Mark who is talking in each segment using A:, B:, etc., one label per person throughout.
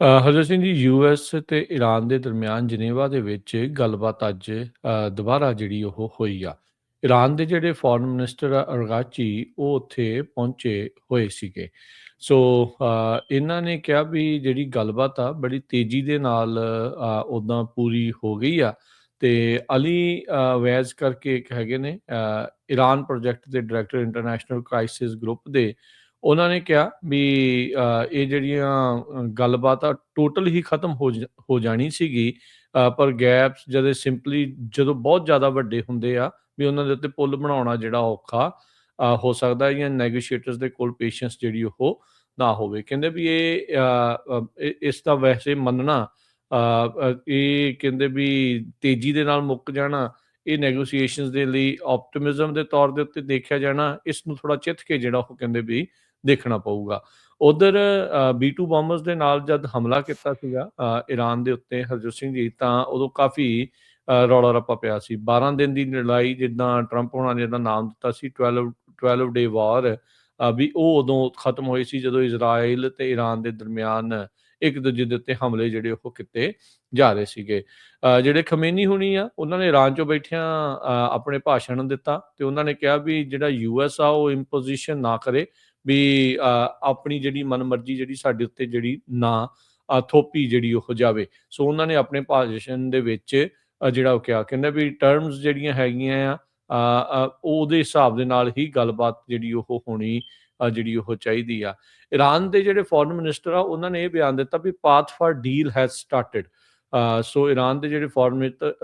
A: Harjot Singh ji, US ਤੇ Iran ਦੇ ਦਰਮਿਆਨ ਜਨੇਵਾ ਦੇ ਵਿੱਚ ਗੱਲਬਾਤ ਅੱਜ ਦੁਬਾਰਾ ਜਿਹੜੀ ਉਹ ਹੋਈ ਆ। ਈਰਾਨ ਦੇ ਜਿਹੜੇ ਫੋਰਨ ਮਿਨਿਸਟਰ ਆ ਅਰਗਾਚੀ, ਉਹ ਉੱਥੇ ਪਹੁੰਚੇ ਹੋਏ ਸੀਗੇ। ਸੋ ਇਹਨਾਂ ਨੇ ਕਿਹਾ ਵੀ ਜਿਹੜੀ ਗੱਲਬਾਤ ਆ ਬੜੀ ਤੇਜ਼ੀ ਦੇ ਨਾਲ ਉੱਦਾਂ ਪੂਰੀ ਹੋ ਗਈ ਆ। ਤੇ ਅਲੀ ਵੈਜ਼ ਕਰਕੇ ਇੱਕ ਹੈਗੇ ਨੇ ਈਰਾਨ ਪ੍ਰੋਜੈਕਟ ਦੇ ਡਾਇਰੈਕਟਰ ਇੰਟਰਨੈਸ਼ਨਲ ਕ੍ਰਾਈਸਿਸ ਗਰੁੱਪ ਦੇ। ਉਹਨਾਂ ਨੇ ਕਿਹਾ ਵੀ ਇਹ ਜਿਹੜੀਆਂ ਗੱਲਬਾਤ ਆ ਟੋਟਲ ਹੀ ਖਤਮ ਹੋ ਜਾਣੀ ਸੀਗੀ। ਪਰ ਗੈਪਸ ਜਦੋਂ ਬਹੁਤ ਜ਼ਿਆਦਾ ਵੱਡੇ ਹੁੰਦੇ ਆ ਵੀ ਉਹਨਾਂ ਦੇ ਉੱਤੇ ਪੁੱਲ ਬਣਾਉਣਾ ਜਿਹੜਾ ਔਖਾ ਹੋ ਸਕਦਾ ਜਾਂ ਨੈਗੋਸ਼ੀਏਟਰਸ ਦੇ ਕੋਲ ਪੇਸ਼ੈਂਸ ਜਿਹੜੀ ਉਹ ਨਾ ਹੋਵੇ। ਕਹਿੰਦੇ ਵੀ ਇਸ ਦਾ ਵੈਸੇ ਮੰਨਣਾ ਇਹ ਕਹਿੰਦੇ ਵੀ ਤੇਜ਼ੀ ਦੇ ਨਾਲ ਮੁੱਕ ਜਾਣਾ, ਇਹ ਨੈਗੋਸੀਏਸ਼ਨਸ ਦੇ ਲਈ ਆਪਟਿਮਿਜ਼ਮ ਦੇ ਤੌਰ ਦੇ ਉੱਤੇ ਦੇਖਿਆ ਜਾਣਾ, ਇਸ ਨੂੰ ਥੋੜ੍ਹਾ ਚਿੱਥ ਕੇ ਜਿਹੜਾ ਉਹ ਕਹਿੰਦੇ ਵੀ ਦੇਖਣਾ ਪਊਗਾ। ਉਧਰ B2 ਬੰਬਰਸ ਦੇ ਨਾਲ ਜਦ ਹਮਲਾ ਕੀਤਾ ਸੀਗਾ ਈਰਾਨ ਦੇ ਉੱਤੇ ਹਰਜੋਤ ਸਿੰਘ ਜੀ, ਤਾਂ ਉਦੋਂ ਕਾਫੀ ਰੌਲਾ ਰੱਪਾ ਪਿਆ ਸੀ। 12 ਦਿਨ ਦੀ ਲੜਾਈ ਜਿੱਦਾਂ ਟਰੰਪ ਹੋਣਾ ਨੇ ਇਹਦਾ ਨਾਮ ਦਿੱਤਾ ਸੀ, 12 ਡੇ ਵਾਰ, ਵੀ ਉਹ ਉਦੋਂ ਖਤਮ ਹੋਈ ਸੀ ਜਦੋਂ ਇਜ਼ਰਾਈਲ ਤੇ ਈਰਾਨ ਦੇ ਦਰਮਿਆਨ ਇੱਕ ਦੂਜੇ ਦੇ ਉੱਤੇ ਹਮਲੇ ਜਿਹੜੇ ਉਹ ਕੀਤੇ ਜਾ ਰਹੇ ਸੀਗੇ। ਜਿਹੜੇ ਖਮੇਨੀ ਹੁਣੀ ਆ, ਉਹਨਾਂ ਨੇ ਈਰਾਨ 'ਚੋਂ ਬੈਠਿਆਂ ਆਪਣੇ ਭਾਸ਼ਣ ਦਿੱਤਾ ਤੇ ਉਹਨਾਂ ਨੇ ਕਿਹਾ ਵੀ ਜਿਹੜਾ US ਆ ਉਹ ਇੰਪੋਜੀਸ਼ਨ ਨਾ ਕਰੇ, ਵੀ ਆਪਣੀ ਜਿਹੜੀ ਮਨਮਰਜ਼ੀ ਜਿਹੜੀ ਸਾਡੇ ਉੱਤੇ ਜਿਹੜੀ ਨਾ ਥੋਪੀ ਜਿਹੜੀ ਉਹ ਜਾਵੇ। ਸੋ ਉਹਨਾਂ ਨੇ ਆਪਣੇ ਭਾਸ਼ਣ ਦੇ ਵਿੱਚ ਜਿਹੜਾ ਉਹ ਕਿਹਾ, ਕਹਿੰਦਾ ਵੀ ਟਰਮਸ ਜਿਹੜੀਆਂ ਹੈਗੀਆਂ ਆ ਉਹਦੇ ਹਿਸਾਬ ਦੇ ਨਾਲ ਹੀ ਗੱਲਬਾਤ ਜਿਹੜੀ ਉਹ ਹੋਣੀ ਜਿਹੜੀ ਉਹ ਚਾਹੀਦੀ ਆ। ਈਰਾਨ ਦੇ ਜਿਹੜੇ ਫੋਰਨ ਮਿਨਿਸਟਰ ਆ, ਉਹਨਾਂ ਨੇ ਇਹ ਬਿਆਨ ਦਿੱਤਾ ਵੀ path for deal has started. So Iran ਦੇ ਜਿਹੜੇ ਫੋਰਨ ਮਿਨਿਸਟਰ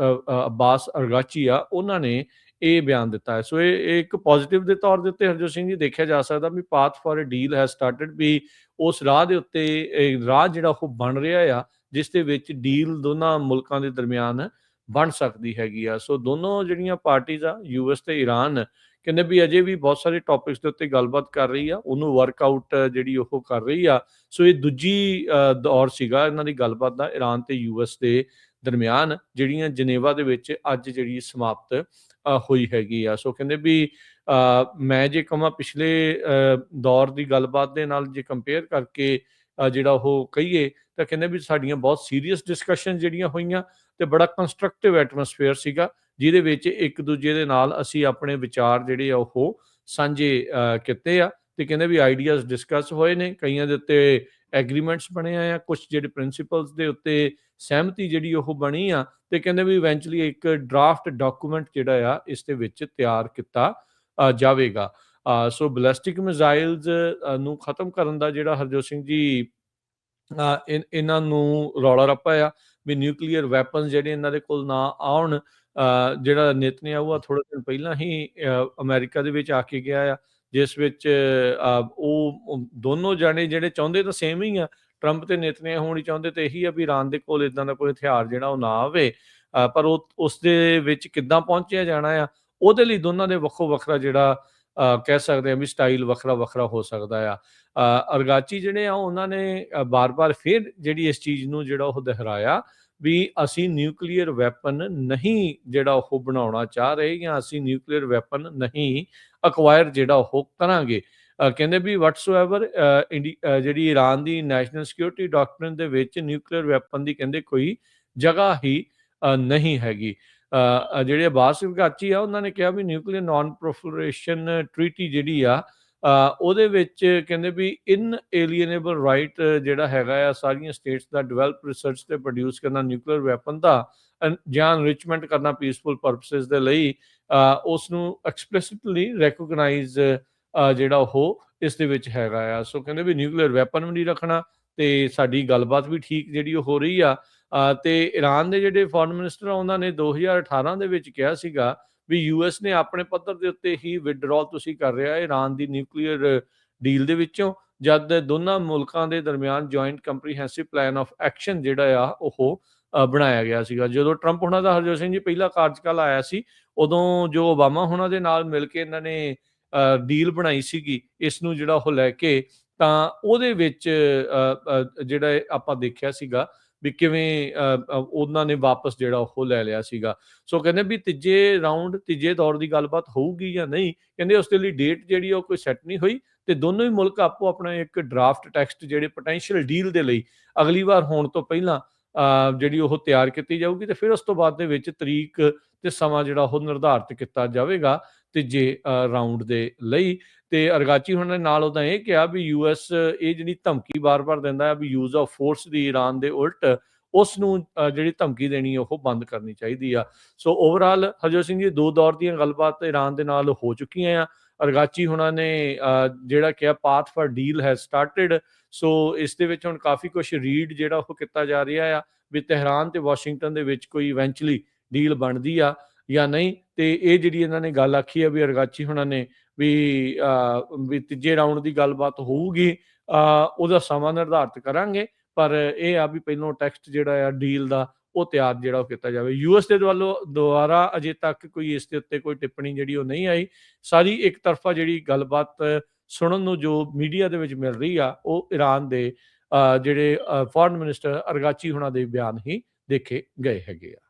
A: ਅਬਾਸ ਅਰਗਾਚੀ ਆ, ਉਹਨਾਂ ਨੇ ਇਹ ਬਿਆਨ ਦਿੱਤਾ ਹੈ। ਸੋ ਇਹ ਇੱਕ ਪੋਜ਼ੀਟਿਵ ਦੇ ਤੌਰ ਦੇ ਉੱਤੇ ਹਰਜੋਤ ਸਿੰਘ ਜੀ ਦੇਖਿਆ ਜਾ ਸਕਦਾ ਵੀ path for a deal has started, ਵੀ ਉਸ ਰਾਹ ਦੇ ਉੱਤੇ ਰਾਹ ਜਿਹੜਾ ਉਹ ਬਣ ਰਿਹਾ ਆ, ਜਿਸ ਦੇ ਵਿੱਚ ਡੀਲ ਦੋਨਾਂ ਮੁਲਕਾਂ ਦੇ ਦਰਮਿਆਨ ਬਣ ਸਕਦੀ ਹੈਗੀ ਆ। ਸੋ ਦੋਨੋਂ ਜਿਹੜੀਆਂ ਪਾਰਟੀਜ਼ ਆ, US ਤੇ ਈਰਾਨ, ਕਹਿੰਦੇ ਵੀ ਅਜੇ ਵੀ ਬਹੁਤ ਸਾਰੇ ਟੌਪਿਕਸ ਦੇ ਉੱਤੇ ਗੱਲਬਾਤ ਕਰ ਰਹੀ ਆ, ਉਹਨੂੰ ਵਰਕਆਊਟ ਜਿਹੜੀ ਉਹ ਕਰ ਰਹੀ ਆ। ਸੋ ਇਹ ਦੂਜੀ ਦੌਰ ਸੀਗਾ ਇਹਨਾਂ ਦੀ ਗੱਲਬਾਤ ਦਾ ਈਰਾਨ ਤੇ US ਦੇ ਦਰਮਿਆਨ, ਜਿਹੜੀਆਂ ਜਨੇਵਾ ਦੇ ਵਿੱਚ ਅੱਜ ਜਿਹੜੀ ਸਮਾਪਤ ਹੋਈ ਹੈਗੀ ਆ। ਸੋ ਕਹਿੰਦੇ ਵੀ ਮੈਂ ਜੇ ਕਹਾਂ ਪਿਛਲੇ ਦੌਰ ਦੀ ਗੱਲਬਾਤ ਦੇ ਨਾਲ ਜੇ ਕੰਪੇਅਰ ਕਰਕੇ ਜਿਹੜਾ ਉਹ ਕਹੀਏ, ਤਾਂ ਕਹਿੰਦੇ ਵੀ ਸਾਡੀਆਂ ਬਹੁਤ ਸੀਰੀਅਸ ਡਿਸਕਸ਼ਨ ਜਿਹੜੀਆਂ ਹੋਈਆਂ ਤੇ ਬੜਾ ਕੰਸਟਰਕਟਿਵ ਐਟਮੋਸਫੇਅਰ ਸੀਗਾ, ਜਿਹਦੇ ਵਿੱਚ ਇੱਕ ਦੂਜੇ ਦੇ ਨਾਲ ਅਸੀਂ ਆਪਣੇ ਵਿਚਾਰ ਜਿਹੜੇ ਆ ਉਹ ਸਾਂਝੇ ਕੀਤੇ ਆ। ਤੇ ਕਹਿੰਦੇ ਵੀ ਆਈਡੀਆਜ਼ ਡਿਸਕਸ ਹੋਏ ਨੇ, ਕਈਆਂ ਦੇ ਉੱਤੇ ਐਗਰੀਮੈਂਟਸ ਬਣੇ ਆ, ਕੁਛ ਜਿਹੜੇ ਪ੍ਰਿੰਸੀਪਲਸ ਦੇ ਉੱਤੇ ਸਹਿਮਤੀ ਜਿਹੜੀ ਉਹ ਬਣੀ ਆ, ਤੇ ਕਹਿੰਦੇ ਵੀ ਇਵੈਂਚੁਅਲੀ ਇੱਕ ਡਰਾਫਟ ਡਾਕੂਮੈਂਟ ਜਿਹੜਾ ਆ ਇਸ ਦੇ ਵਿੱਚ ਤਿਆਰ ਕੀਤਾ ਜਾਵੇਗਾ। ਸੋ ਬੈਲਿਸਟਿਕ ਮਿਜ਼ਾਈਲਸ ਨੂੰ ਖਤਮ ਕਰਨ ਦਾ ਜਿਹੜਾ ਹਰਜੋਤ ਸਿੰਘ ਜੀ ਇਹਨਾਂ ਨੂੰ ਰੌਲਾ ਰੱਪਾ ਆ ਵੀ ਨਿਊਕਲੀਅਰ ਵੈਪਨਸ ਜਿਹੜੇ ਇਹਨਾਂ ਦੇ ਕੋਲ ਨਾ ਆਉਣ। ਜਿਹੜਾ ਨੇਤਨਯਾਹੂ ਆ ਥੋੜ੍ਹੇ ਦਿਨ ਪਹਿਲਾਂ ਹੀ ਅਮਰੀਕਾ ਦੇ ਵਿੱਚ ਆ ਕੇ ਗਿਆ ਆ, ਜਿਸ ਵਿੱਚ ਉਹ ਦੋਨੋਂ ਜਾਣੇ ਜਿਹੜੇ ਚਾਹੁੰਦੇ ਤਾਂ ਸੇਮ ਹੀ ਆ, ਟਰੰਪ ਤੇ ਨੇਤਨਯਾਹੂ ਨਹੀਂ ਚਾਹੁੰਦੇ ਤੇ ਇਹੀ ਆ ਵੀ ਈਰਾਨ ਦੇ ਕੋਲ ਇੱਦਾਂ ਦਾ ਕੋਈ ਹਥਿਆਰ ਜਿਹੜਾ ਉਹ ਨਾ ਆਵੇ। ਪਰ ਉਹ ਉਸ ਦੇ ਵਿੱਚ ਕਿੱਦਾਂ ਪਹੁੰਚਿਆ ਜਾਣਾ ਆ, ਉਹਦੇ ਲਈ ਦੋਨਾਂ ਦੇ ਵੱਖੋ ਵੱਖਰਾ ਜਿਹੜਾ ਕਹਿ ਸਕਦੇ ਹਾਂ ਵੀ ਸਟਾਈਲ ਵੱਖਰਾ ਵੱਖਰਾ ਹੋ ਸਕਦਾ ਆ। ਅਰਗਾਚੀ ਜਿਹੜੇ ਆ ਉਹਨਾਂ ਨੇ ਬਾਰ-ਬਾਰ ਫਿਰ ਜਿਹੜੀ ਇਸ ਚੀਜ਼ ਨੂੰ ਜਿਹੜਾ ਉਹ ਦੁਹਰਾਇਆ ਵੀ ਅਸੀਂ ਨਿਊਕਲੀਅਰ ਵੈਪਨ ਨਹੀਂ ਜਿਹੜਾ ਉਹ ਬਣਾਉਣਾ ਚਾਹ ਰਹੇ, ਜਾਂ ਅਸੀਂ ਨਿਊਕਲੀਅਰ ਵੈਪਨ ਨਹੀਂ ਅਕਵਾਇਰ ਜਿਹੜਾ ਉਹ ਕਰਾਂਗੇ। ਕਹਿੰਦੇ ਵੀ ਵਟਸੋਐਵਰ ਜਿਹੜੀ ਈਰਾਨ ਦੀ ਨੈਸ਼ਨਲ ਸਿਕਿਉਰਿਟੀ ਡਾਕਟਰਿਨ ਦੇ ਵਿੱਚ ਨਿਊਕਲੀਅਰ ਵੈਪਨ ਦੀ ਕਹਿੰਦੇ ਕੋਈ ਜਗ੍ਹਾ ਹੀ ਨਹੀਂ ਹੈਗੀ। ਜਿਹੜੇ ਅਬਾਸ ਅਰਗਾਚੀ ਆ, ਉਹਨਾਂ ਨੇ ਕਿਹਾ ਵੀ ਨਿਊਕਲੀਅਰ ਨਾਨ ਪ੍ਰੋਲੀਫਰੇਸ਼ਨ ਟ੍ਰੀਟੀ ਜਿਹੜੀ ਆ ਉਹਦੇ ਵਿੱਚ ਕਹਿੰਦੇ ਵੀ ਇਨਏਲੀਏਨੇਬਲ ਰਾਈਟ ਜਿਹੜਾ ਹੈਗਾ ਆ ਸਾਰੀਆਂ ਸਟੇਟਸ ਦਾ ਡਿਵੈਲਪ, ਰਿਸਰਚ ਤੇ ਪ੍ਰੋਡਿਊਸ ਕਰਨਾ ਨਿਊਕਲੀਅਰ ਵੈਪਨ ਦਾ, ਜਾਂ ਐਨਰਿਚਮੈਂਟ ਕਰਨਾ ਪੀਸਫੁਲ ਪਰਪਸਿਸ ਦੇ ਲਈ, ਉਸ ਨੂੰ ਐਕਸਪਲਿਸਿਟਲੀ ਰੈਕੋਗਨਾਈਜ਼ ਜਿਹੜਾ ਉਹ ਇਸ ਦੇ ਵਿੱਚ ਹੈਗਾ ਆ। ਸੋ ਕਹਿੰਦੇ ਵੀ ਨਿਊਕਲੀਅਰ ਵੈਪਨ ਵੀ ਨਹੀਂ ਰੱਖਣਾ, ਤੇ ਸਾਡੀ ਗੱਲਬਾਤ ਵੀ ਠੀਕ ਜਿਹੜੀ ਉਹ ਹੋ ਰਹੀ ਆ। ਤੇ ਈਰਾਨ ਦੇ ਜਿਹੜੇ ਫੋਰਨ ਮਿਨਿਸਟਰ ਆ, ਉਹਨਾਂ ਨੇ 2018 ਦੇ ਵਿੱਚ ਕਿਹਾ ਸੀਗਾ ਵੀ US ਨੇ ਆਪਣੇ ਪੱਧਰ ਦੇ ਉੱਤੇ ਹੀ ਵਿਡਰੋਲ ਤੁਸੀਂ ਕਰ ਰਿਹਾ ਈਰਾਨ ਦੀ ਨਿਊਕਲੀਅਰ ਡੀਲ ਦੇ ਵਿੱਚੋਂ, ਜਦ ਦੋਨਾਂ ਮੁਲਕਾਂ ਦੇ ਦਰਮਿਆਨ joint comprehensive plan of action ਜਿਹੜਾ ਆ ਉਹ ਬਣਾਇਆ ਗਿਆ ਸੀਗਾ। ਜਦੋਂ ਟਰੰਪ ਹੋਣਾ ਦਾ ਹਰਜੋਤ ਸਿੰਘ ਜੀ ਪਹਿਲਾ ਕਾਰਜਕਾਲ ਆਇਆ ਸੀ, ਉਦੋਂ ਜੋ ਓਬਾਮਾ ਹੋਣਾ ਦੇ ਨਾਲ ਮਿਲ ਕੇ ਇਹਨਾਂ ਨੇ ਡੀਲ ਬਣਾਈ ਸੀਗੀ ਇਸ ਨੂੰ ਜਿਹੜਾ ਉਹ ਲੈ ਕੇ, ਤਾਂ ਉਹਦੇ ਵਿੱਚ ਜਿਹੜਾ ਆਪਾਂ ਦੇਖਿਆ ਸੀਗਾ ਵੀ ਕਿਵੇਂ ਉਹਨਾਂ ਨੇ ਵਾਪਸ ਜਿਹੜਾ ਉਹ ਲੈ ਲਿਆ ਸੀਗਾ। ਸੋ ਕਹਿੰਦੇ ਵੀ ਤੀਜੇ ਦੌਰ ਦੀ ਗੱਲਬਾਤ ਹੋਊਗੀ ਜਾਂ ਨਹੀਂ, ਕਹਿੰਦੇ ਉਸ ਦੇ ਲਈ ਡੇਟ ਜਿਹੜੀ ਉਹ ਕੋਈ ਸੈੱਟ ਨਹੀਂ ਹੋਈ। ਤੇ ਦੋਨੋਂ ਹੀ ਮੁਲਕ ਆਪੋ ਆਪਣਾ ਇੱਕ ਡਰਾਫਟ ਟੈਕਸਟ ਜਿਹੜੇ ਪੋਟੈਂਸ਼ੀਅਲ ਡੀਲ ਦੇ ਲਈ ਅਗਲੀ ਵਾਰ ਹੋਣ ਤੋਂ ਪਹਿਲਾਂ ਜਿਹੜੀ ਉਹ ਤਿਆਰ ਕੀਤੀ ਜਾਊਗੀ, ਤੇ ਫਿਰ ਉਸ ਤੋਂ ਬਾਅਦ ਦੇ ਵਿੱਚ ਤਰੀਕ ਤੇ ਸਮਾਂ ਜਿਹੜਾ ਉਹ ਨਿਰਧਾਰਿਤ ਕੀਤਾ ਜਾਵੇਗਾ ਤੀਜੇ ਰਾਊਂਡ ਦੇ ਲਈ। ਤੇ ਅਰਗਾਚੀ ਹੁਣਾਂ ਨੇ ਨਾਲ ਉਹਦਾ ਇਹ ਕਿਹਾ ਵੀ ਯੂਐਸ ਇਹ ਜਿਹੜੀ ਧਮਕੀ ਬਾਰ-ਬਾਰ ਦਿੰਦਾ ਹੈ ਵੀ use of force the Iran ਦੇ ਉਲਟ ਉਸ ਨੂੰ ਜਿਹੜੀ ਧਮਕੀ ਦੇਣੀ ਉਹ ਬੰਦ ਕਰਨੀ ਚਾਹੀਦੀ ਆ। ਸੋ ਓਵਰਆਲ ਹਰਜੋਤ ਸਿੰਘ ਜੀ, ਦੋ ਦੌਰ ਦੀਆਂ ਗੱਲਬਾਤ ਈਰਾਨ ਦੇ ਨਾਲ ਹੋ ਚੁੱਕੀਆਂ ਆ। ਅਰਗਾਚੀ ਹੁਣਾਂ ਨੇ ਜਿਹੜਾ ਕਿਹਾ path for deal has started. So ਇਸ ਦੇ ਵਿੱਚ ਹੁਣ ਕਾਫੀ ਕੁਝ ਰੀਡ ਜਿਹੜਾ ਉਹ ਕੀਤਾ ਜਾ ਰਿਹਾ ਆ ਵੀ ਤਹਿਰਾਨ ਤੇ ਵਾਸ਼ਿੰਗਟਨ ਦੇ ਵਿੱਚ ਕੋਈ ਇਵੈਂਚੁਅਲੀ ਡੀਲ ਬਣਦੀ ਆ ਜਾਂ ਨਹੀਂ। ਤੇ ਇਹ ਜਿਹੜੀ ਇਹਨਾਂ ਨੇ ਗੱਲ ਆਖੀ ਆ ਵੀ ਅਰਗਾਚੀ ਹੁਣਾਂ ਨੇ ਵੀ ਤੀਜੇ ਰਾਊਂਡ ਦੀ ਗੱਲਬਾਤ ਹੋਊਗੀ, ਉਹਦਾ ਸਮਾਂ ਨਿਰਧਾਰਿਤ ਕਰਾਂਗੇ, ਪਰ ਇਹ ਆ ਵੀ ਪਹਿਲੋਂ ਟੈਕਸਟ ਜਿਹੜਾ ਆ ਡੀਲ ਦਾ ਉਹ ਤਿਆਰ ਜਿਹੜਾ ਉਹ ਕੀਤਾ ਜਾਵੇ। ਯੂਐਸ ਦੇ ਵੱਲੋਂ ਦੁਬਾਰਾ ਅਜੇ ਤੱਕ ਕੋਈ ਇਸ ਦੇ ਉੱਤੇ ਕੋਈ ਟਿੱਪਣੀ ਜਿਹੜੀ ਉਹ ਨਹੀਂ ਆਈ। ਸਾਰੀ ਇੱਕ ਤਰਫਾ ਜਿਹੜੀ ਗੱਲਬਾਤ ਸੁਣਨ ਨੂੰ ਜੋ ਮੀਡੀਆ ਦੇ ਵਿੱਚ ਮਿਲ ਰਹੀ ਆ ਉਹ ਈਰਾਨ ਦੇ ਜਿਹੜੇ ਫੋਰਨ ਮਿਨਿਸਟਰ ਅਰਗਾਚੀ ਹੁਣਾਂ ਦੇ ਬਿਆਨ ਹੀ ਦੇਖੇ ਗਏ ਹੈਗੇ ਆ।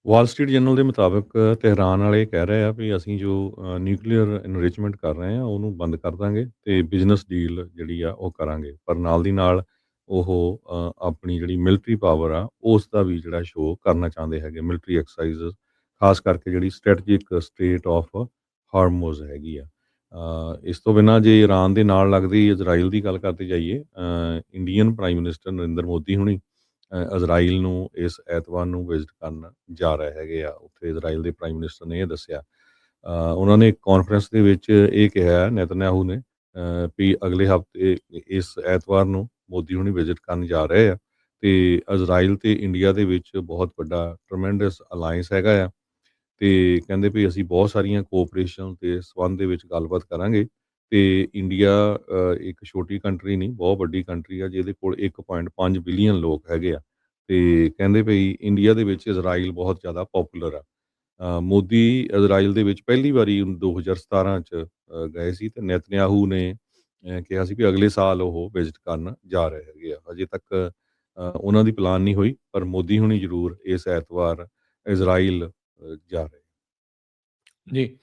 B: ਵਾਲ ਸਟਰੀਟ ਜਰਨਲ ਦੇ ਮੁਤਾਬਕ ਤਹਿਰਾਨ ਵਾਲੇ ਕਹਿ ਰਹੇ ਆ ਵੀ ਅਸੀਂ ਜੋ ਨਿਊਕਲੀਅਰ ਇਨਰਿਚਮੈਂਟ ਕਰ ਰਹੇ ਆ ਉਹਨੂੰ ਬੰਦ ਕਰ ਦਾਂਗੇ ਤੇ ਬਿਜ਼ਨਸ ਡੀਲ ਜਿਹੜੀ ਆ ਉਹ ਕਰਾਂਗੇ, ਪਰ ਨਾਲ ਦੀ ਨਾਲ ਉਹ ਆਪਣੀ ਜਿਹੜੀ ਮਿਲਟਰੀ ਪਾਵਰ ਆ ਉਸ ਦਾ ਵੀ ਜਿਹੜਾ ਸ਼ੋਅ ਕਰਨਾ ਚਾਹੁੰਦੇ ਹੈਗੇ, ਮਿਲਟਰੀ ਐਕਸਰਸਾਈਜ਼ ਖਾਸ ਕਰਕੇ ਜਿਹੜੀ ਸਟ੍ਰੈਟਜਿਕ ਸਟੇਟ ਆਫ ਹਾਰਮੋਜ਼ ਹੈਗੀ ਆ। ਇਸ ਤੋਂ ਬਿਨਾਂ ਜੇ ਈਰਾਨ ਦੇ ਨਾਲ ਲੱਗਦੀ ਇਜ਼ਰਾਈਲ ਦੀ ਗੱਲ ਕਰਦੇ ਜਾਈਏ, Indian prime minister Narendra Modi ਹੁਣੀ ਇਜ਼ਰਾਈਲ ਨੂੰ ਇਸ ਐਤਵਾਰ ਨੂੰ ਵਿਜ਼ਿਟ ਕਰਨ ਜਾ ਰਹੇ ਹੈਗੇ ਆ। ਉੱਥੇ ਇਜ਼ਰਾਈਲ ਦੇ ਪ੍ਰਾਈਮ ਮਿਨਿਸਟਰ ਨੇ ਇਹ ਦੱਸਿਆ। ਉਹਨਾਂ ਨੇ ਇੱਕ ਕਾਨਫਰੰਸ ਦੇ ਵਿੱਚ ਇਹ ਕਿਹਾ ਨੇਤਨਯਾਹੂ ਨੇ ਵੀ ਅਗਲੇ ਹਫ਼ਤੇ ਇਸ ਐਤਵਾਰ ਨੂੰ ਮੋਦੀ ਹੁਣੀ ਵਿਜ਼ਿਟ ਕਰਨ ਜਾ ਰਹੇ ਆ ਤੇ ਇਜ਼ਰਾਈਲ ਤੇ ਇੰਡੀਆ ਦੇ ਵਿੱਚ ਬਹੁਤ ਵੱਡਾ ਟਰਮੈਂਡਸ ਅਲਾਇੰਸ ਹੈਗਾ ਆ ਤੇ ਕਹਿੰਦੇ ਵੀ ਅਸੀਂ ਬਹੁਤ ਸਾਰੀਆਂ ਕੋਆਪਰੇਸ਼ਨ ਤੇ ਸੰਬੰਧ ਦੇ ਵਿੱਚ ਗੱਲਬਾਤ ਕਰਾਂਗੇ। ਤੇ ਇੰਡੀਆ ਇੱਕ ਛੋਟੀ ਕੰਟਰੀ ਨਹੀਂ, ਬਹੁਤ ਵੱਡੀ ਕੰਟਰੀ ਆ ਜਿਹਦੇ ਕੋਲ 1.5 ਬਿਲੀਅਨ ਲੋਕ ਹੈਗੇ ਆ ਤੇ ਕਹਿੰਦੇ ਭਈ ਇੰਡੀਆ ਦੇ ਵਿੱਚ ਇਜ਼ਰਾਈਲ ਬਹੁਤ ਜ਼ਿਆਦਾ ਪੋਪੂਲਰ ਆ। ਮੋਦੀ ਇਜ਼ਰਾਈਲ ਦੇ ਵਿੱਚ ਪਹਿਲੀ ਵਾਰੀ 2017 ਚ ਗਏ ਸੀ ਤੇ ਨੇਤਨਯਾਹੂ ਨੇ ਕਿਹਾ ਸੀ ਵੀ ਅਗਲੇ ਸਾਲ ਉਹ ਵਿਜ਼ਿਟ ਕਰਨ ਜਾ ਰਹੇ ਹੈਗੇ ਆ। ਅਜੇ ਤੱਕ ਉਹਨਾਂ ਦੀ ਪਲਾਨ ਨਹੀਂ ਹੋਈ, ਪਰ ਮੋਦੀ ਹੁਣੀ ਜ਼ਰੂਰ ਇਸ ਐਤਵਾਰ ਇਜ਼ਰਾਈਲ ਜਾ ਰਹੇ।
A: ਜੀ